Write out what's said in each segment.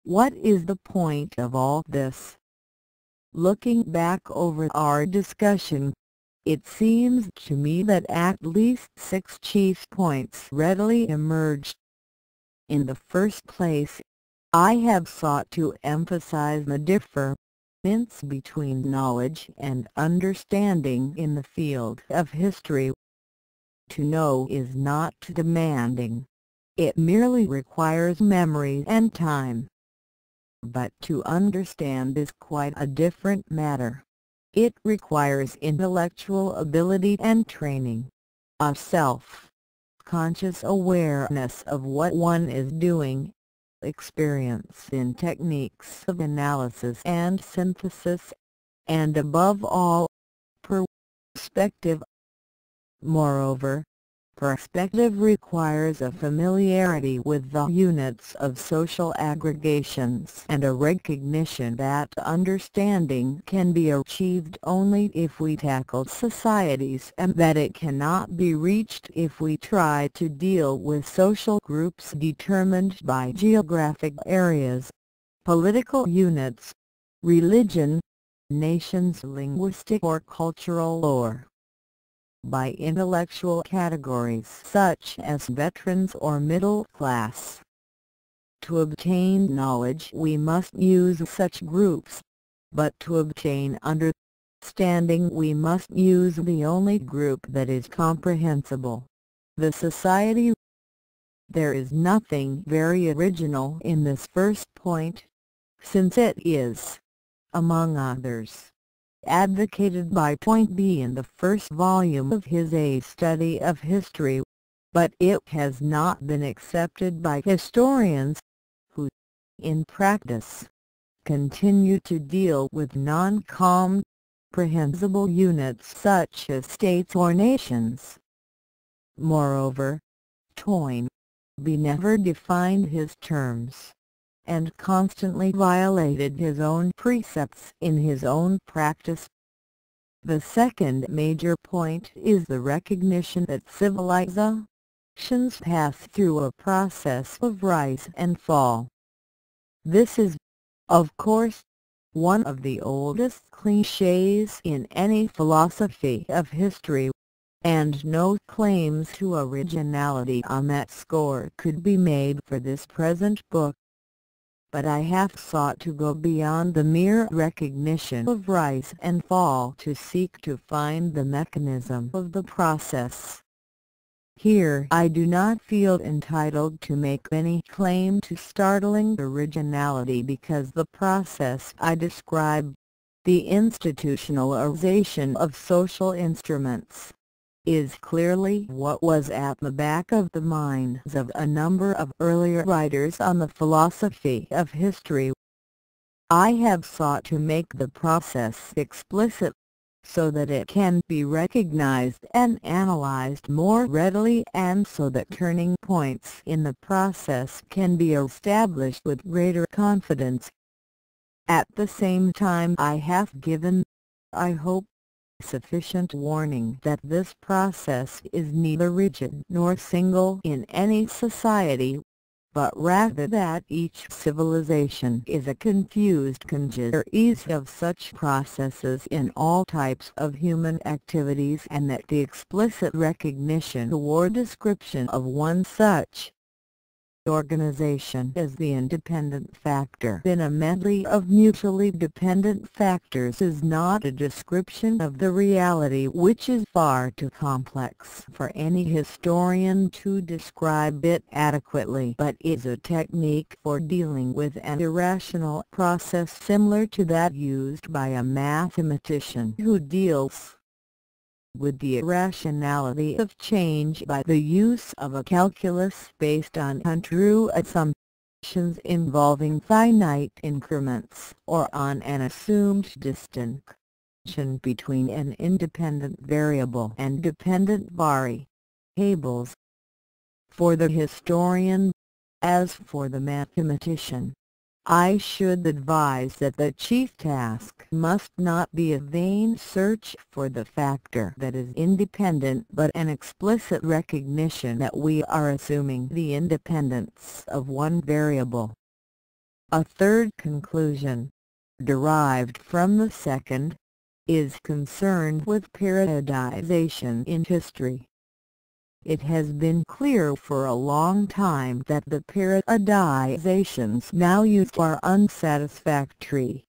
What is the point of all this? Looking back over our discussion, it seems to me that at least 6 chief points readily emerged. In the first place, I have sought to emphasize the difference between knowledge and understanding in the field of history. To know is not demanding. It merely requires memory and time. But to understand is quite a different matter. It requires intellectual ability and training, a self-conscious awareness of what one is doing, experience in techniques of analysis and synthesis, and above all, perspective. Moreover, perspective requires a familiarity with the units of social aggregations and a recognition that understanding can be achieved only if we tackle societies and that it cannot be reached if we try to deal with social groups determined by geographic areas, political units, religion, nations' linguistic or cultural lore, by intellectual categories such as veterans or middle class. To obtain knowledge we must use such groups, but to obtain understanding we must use the only group that is comprehensible, the society. There is nothing very original in this first point, since it is, among others, advocated by Point B in the first volume of his A Study of History, but it has not been accepted by historians, who, in practice, continue to deal with non-comprehensible units such as states or nations. Moreover, Toynbee never defined his terms, and constantly violated his own precepts in his own practice. The second major point is the recognition that civilizations pass through a process of rise and fall. This is, of course, one of the oldest clichés in any philosophy of history, and no claims to originality on that score could be made for this present book. But I have sought to go beyond the mere recognition of rise and fall to seek to find the mechanism of the process. Here I do not feel entitled to make any claim to startling originality because the process I describe, the institutionalization of social instruments, is clearly what was at the back of the minds of a number of earlier writers on the philosophy of history. I have sought to make the process explicit, so that it can be recognized and analyzed more readily and so that turning points in the process can be established with greater confidence. At the same time I have given, I hope, sufficient warning that this process is neither rigid nor single in any society, but rather that each civilization is a confused congeries of such processes in all types of human activities, and that the explicit recognition or description of one such organization as the independent factor in a medley of mutually dependent factors is not a description of the reality, which is far too complex for any historian to describe it adequately, but is a technique for dealing with an irrational process similar to that used by a mathematician who deals with the irrationality of change by the use of a calculus based on untrue assumptions involving finite increments, or on an assumed distinction between an independent variable and dependent variables. For the historian, as for the mathematician, I should advise that the chief task must not be a vain search for the factor that is independent, but an explicit recognition that we are assuming the independence of one variable. A third conclusion, derived from the second, is concerned with periodization in history. It has been clear for a long time that the periodizations now used are unsatisfactory.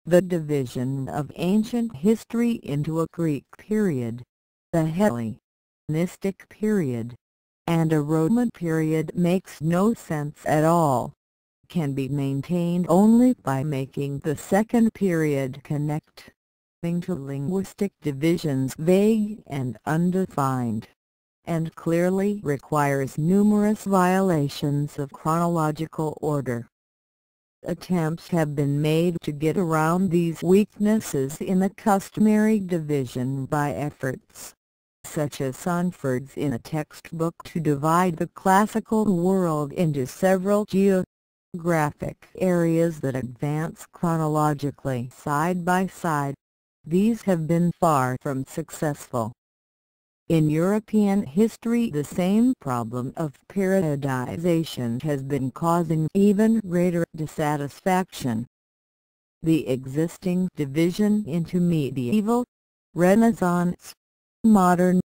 The division of ancient history into a Greek period, the Hellenistic period, and a Roman period makes no sense at all, can be maintained only by making the second period connect to linguistic divisions vague and undefined, and clearly requires numerous violations of chronological order. Attempts have been made to get around these weaknesses in the customary division by efforts, such as Sonford's in a textbook to divide the classical world into several geographic areas that advance chronologically side by side. These have been far from successful. In European history, the same problem of periodization has been causing even greater dissatisfaction. The existing division into medieval, Renaissance, modern,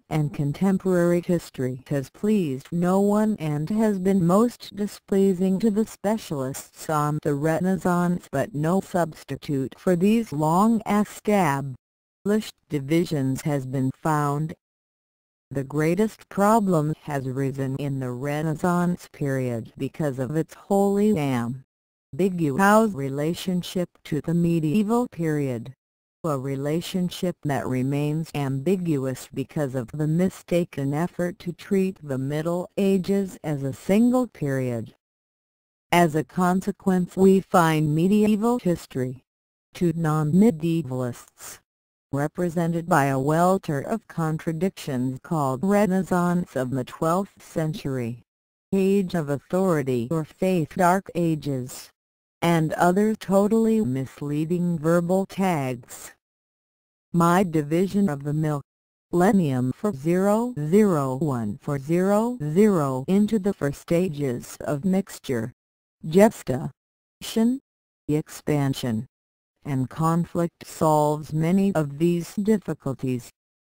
and contemporary history has pleased no one and has been most displeasing to the specialists on the Renaissance, but no substitute for these long-established divisions has been found. The greatest problem has arisen in the Renaissance period because of its wholly ambiguous relationship to the medieval period, a relationship that remains ambiguous because of the mistaken effort to treat the Middle Ages as a single period. As a consequence, we find medieval history, to non-medievalists, represented by a welter of contradictions called Renaissance of the 12th century, Age of Authority or Faith, Dark Ages, and other totally misleading verbal tags. My division of the millennium for 001-400 into the 4 stages of mixture, gestation, expansion, and conflict solves many of these difficulties,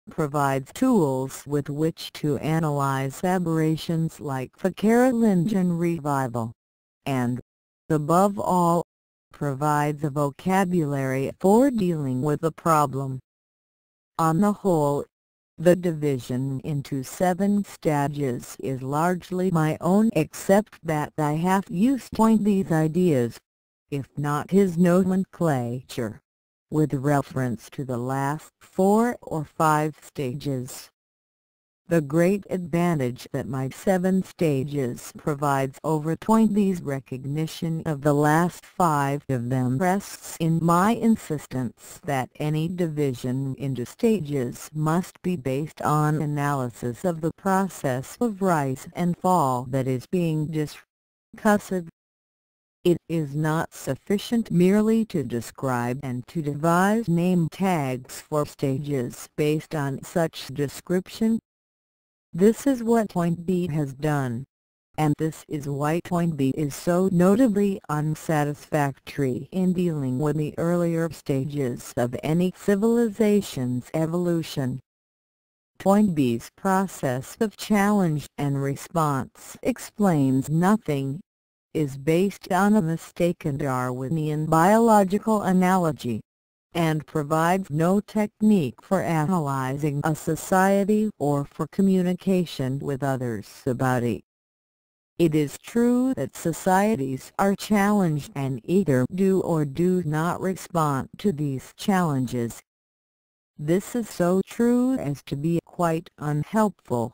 provides tools with which to analyze aberrations like the Carolingian revival, and, above all, provides a vocabulary for dealing with the problem. On the whole, the division into 7 stages is largely my own, except that I have used these ideas, if not his nomenclature, with reference to the last 4 or 5 stages. The great advantage that my 7 stages provides over these recognition of the last 5 of them rests in my insistence that any division into stages must be based on analysis of the process of rise and fall that is being discussed. It is not sufficient merely to describe and to devise name tags for stages based on such description. This is what Point B has done, and this is why Point B is so notably unsatisfactory in dealing with the earlier stages of any civilization's evolution. Point B's process of challenge and response explains nothing, is based on a mistaken Darwinian biological analogy, and provides no technique for analyzing a society or for communication with others about it. It is true that societies are challenged and either do or do not respond to these challenges. This is so true as to be quite unhelpful.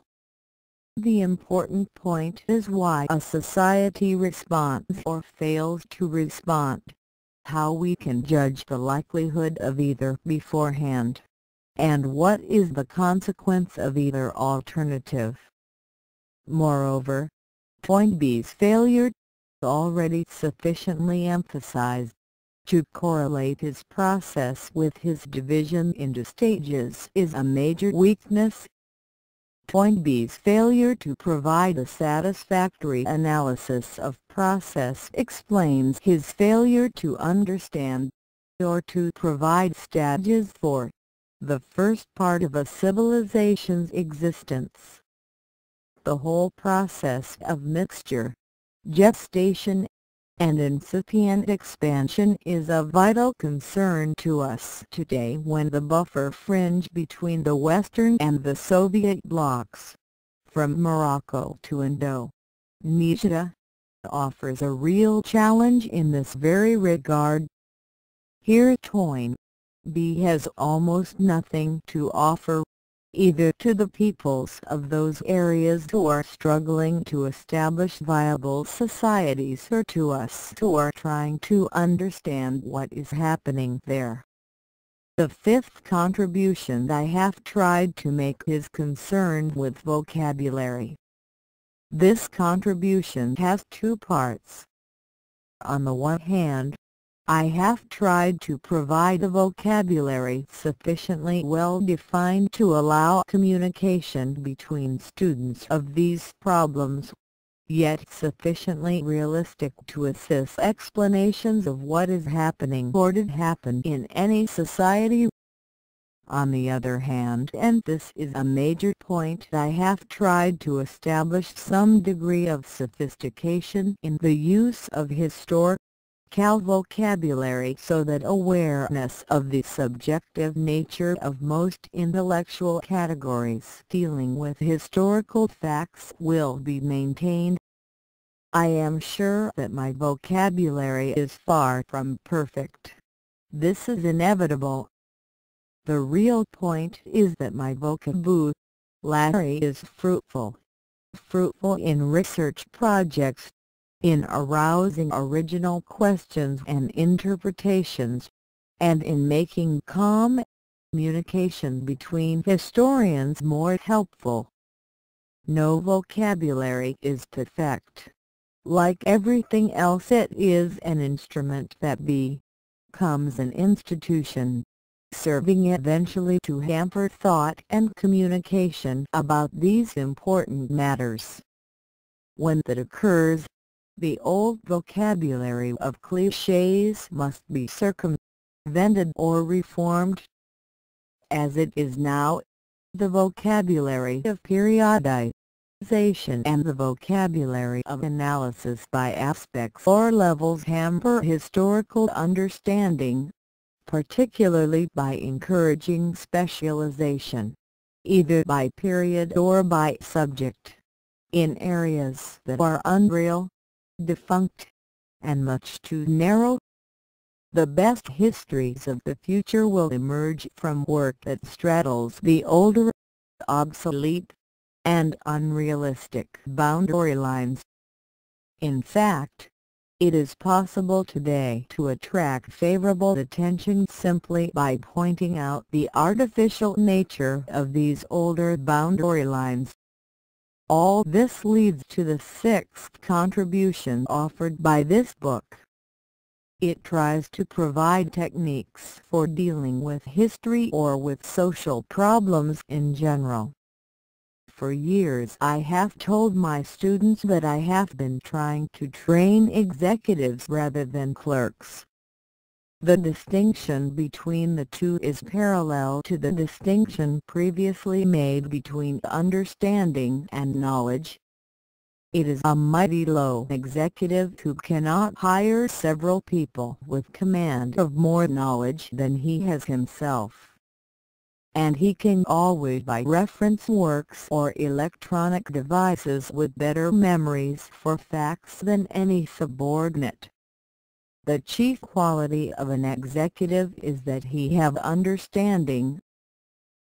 The important point is why a society responds or fails to respond, how we can judge the likelihood of either beforehand, and what is the consequence of either alternative. Moreover, Point B's failure, already sufficiently emphasized, to correlate his process with his division into stages is a major weakness. Toynbee's failure to provide a satisfactory analysis of process explains his failure to understand, or to provide stages for, the first part of a civilization's existence. The whole process of mixture, gestation, and incipient expansion is of vital concern to us today, when the buffer fringe between the Western and the Soviet blocs, from Morocco to Indonesia, offers a real challenge in this very regard. Here Toynbee has almost nothing to offer, either to the peoples of those areas who are struggling to establish viable societies, or to us who are trying to understand what is happening there. The fifth contribution I have tried to make is concerned with vocabulary. This contribution has two parts. On the one hand, I have tried to provide a vocabulary sufficiently well defined to allow communication between students of these problems, yet sufficiently realistic to assist explanations of what is happening or did happen in any society. On the other hand, and this is a major point, I have tried to establish some degree of sophistication in the use of historical vocabulary, so that awareness of the subjective nature of most intellectual categories dealing with historical facts will be maintained. I am sure that my vocabulary is far from perfect. This is inevitable. The real point is that my vocabulary is fruitful in research projects, in arousing original questions and interpretations, and in making communication between historians more helpful. No vocabulary is perfect. Like everything else, it is an instrument that becomes an institution, serving eventually to hamper thought and communication about these important matters. When that occurs, the old vocabulary of clichés must be circumvented or reformed. As it is now, the vocabulary of periodization and the vocabulary of analysis by aspects or levels hamper historical understanding, particularly by encouraging specialization, either by period or by subject, in areas that are unreal, defunct, and much too narrow. The best histories of the future will emerge from work that straddles the older, obsolete, and unrealistic boundary lines. In fact, it is possible today to attract favorable attention simply by pointing out the artificial nature of these older boundary lines. All this leads to the sixth contribution offered by this book. It tries to provide techniques for dealing with history or with social problems in general. For years I have told my students that I have been trying to train executives rather than clerks. The distinction between the two is parallel to the distinction previously made between understanding and knowledge. It is a mighty low executive who cannot hire several people with command of more knowledge than he has himself. And he can always buy reference works or electronic devices with better memories for facts than any subordinate. The chief quality of an executive is that he have understanding.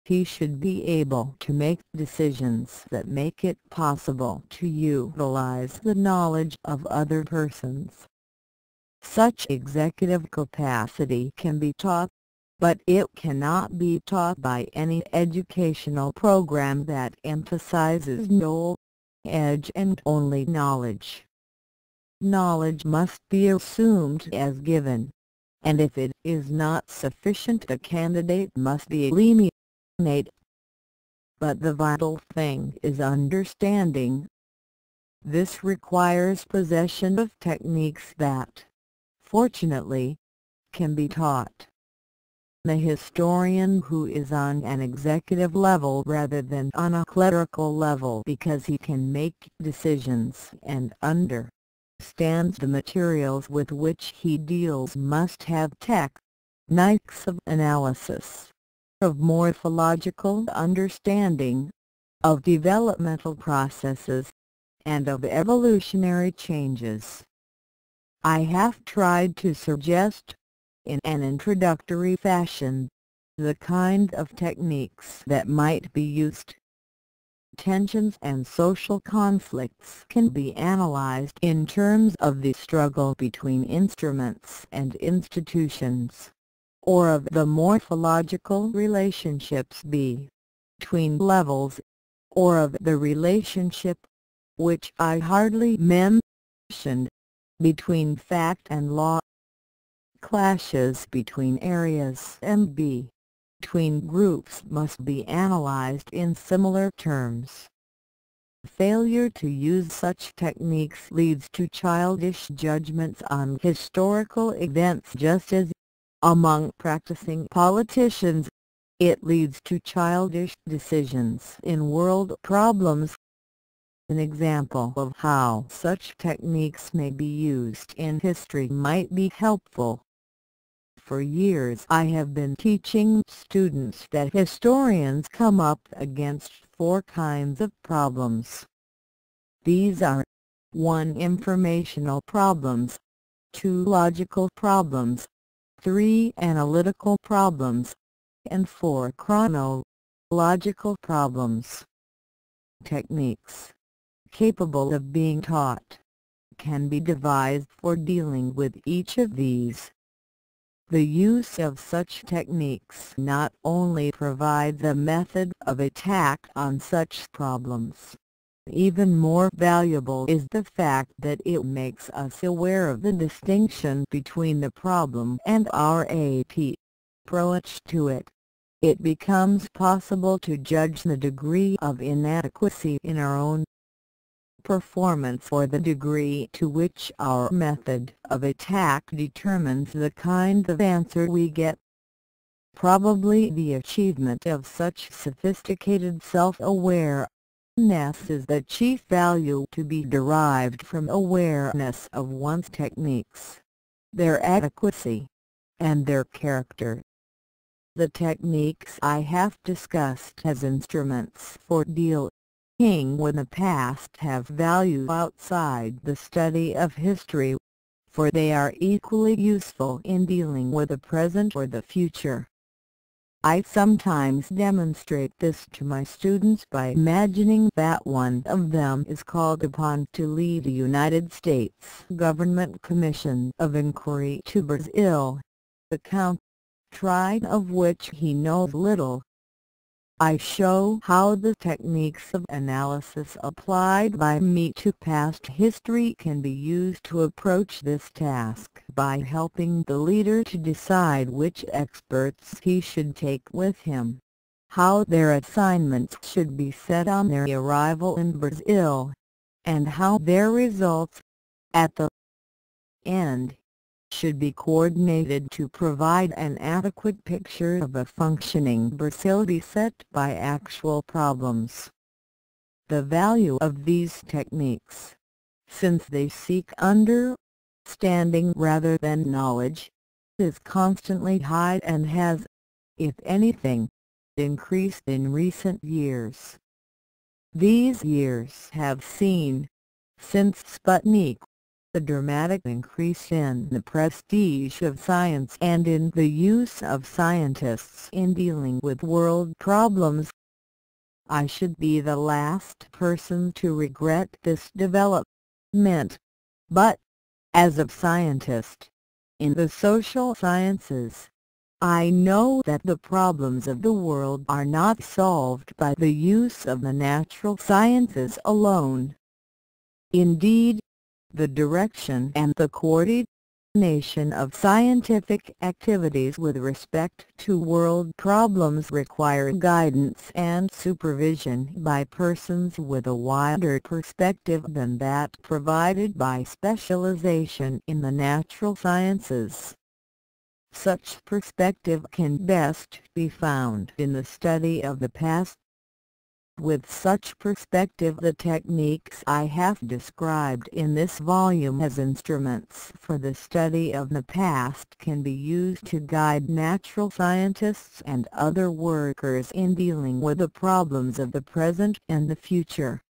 He should be able to make decisions that make it possible to utilize the knowledge of other persons. Such executive capacity can be taught, but it cannot be taught by any educational program that emphasizes knowledge and only knowledge. Knowledge must be assumed as given, and if it is not sufficient, the candidate must be eliminated. but the vital thing is understanding. This requires possession of techniques that, fortunately, can be taught. The historian who is on an executive level rather than on a clerical level because he can make decisions and understands the materials with which he deals must have techniques of analysis, of morphological understanding, of developmental processes, and of evolutionary changes. I have tried to suggest, in an introductory fashion, the kind of techniques that might be used. Tensions and social conflicts can be analyzed in terms of the struggle between instruments and institutions, or of the morphological relationships between levels, or of the relationship, which I hardly mentioned, between fact and law. Clashes between areas and between groups must be analyzed in similar terms. Failure to use such techniques leads to childish judgments on historical events, just as, among practicing politicians, it leads to childish decisions in world problems. An example of how such techniques may be used in history might be helpful. For years I have been teaching students that historians come up against 4 kinds of problems. These are: 1. Informational problems, 2. Logical problems, 3. Analytical problems, and 4. Chronological problems. Techniques capable of being taught can be devised for dealing with each of these. The use of such techniques not only provides a method of attack on such problems, even more valuable is the fact that it makes us aware of the distinction between the problem and our approach to it. It becomes possible to judge the degree of inadequacy in our own performance or the degree to which our method of attack determines the kind of answer we get. Probably the achievement of such sophisticated self-awareness is the chief value to be derived from awareness of one's techniques, their adequacy, and their character. The techniques I have discussed as instruments for dealing with the past have value outside the study of history, for they are equally useful in dealing with the present or the future. I sometimes demonstrate this to my students by imagining that one of them is called upon to lead a United States government commission of inquiry to Brazil, the country of which he knows little. I show how the techniques of analysis applied by me to past history can be used to approach this task by helping the leader to decide which experts he should take with him, how their assignments should be set on their arrival in Brazil, and how their results, at the end, should be coordinated to provide an adequate picture of a functioning Brazil beset by actual problems. The value of these techniques, since they seek understanding rather than knowledge, is constantly high and has, if anything, increased in recent years. These years have seen, since Sputnik, a dramatic increase in the prestige of science and in the use of scientists in dealing with world problems. I should be the last person to regret this development, but, as a scientist in the social sciences, I know that the problems of the world are not solved by the use of the natural sciences alone. Indeed, the direction and the coordination coordination of scientific activities with respect to world problems require guidance and supervision by persons with a wider perspective than that provided by specialization in the natural sciences. Such perspective can best be found in the study of the past. With such perspective, the techniques I have described in this volume as instruments for the study of the past can be used to guide natural scientists and other workers in dealing with the problems of the present and the future.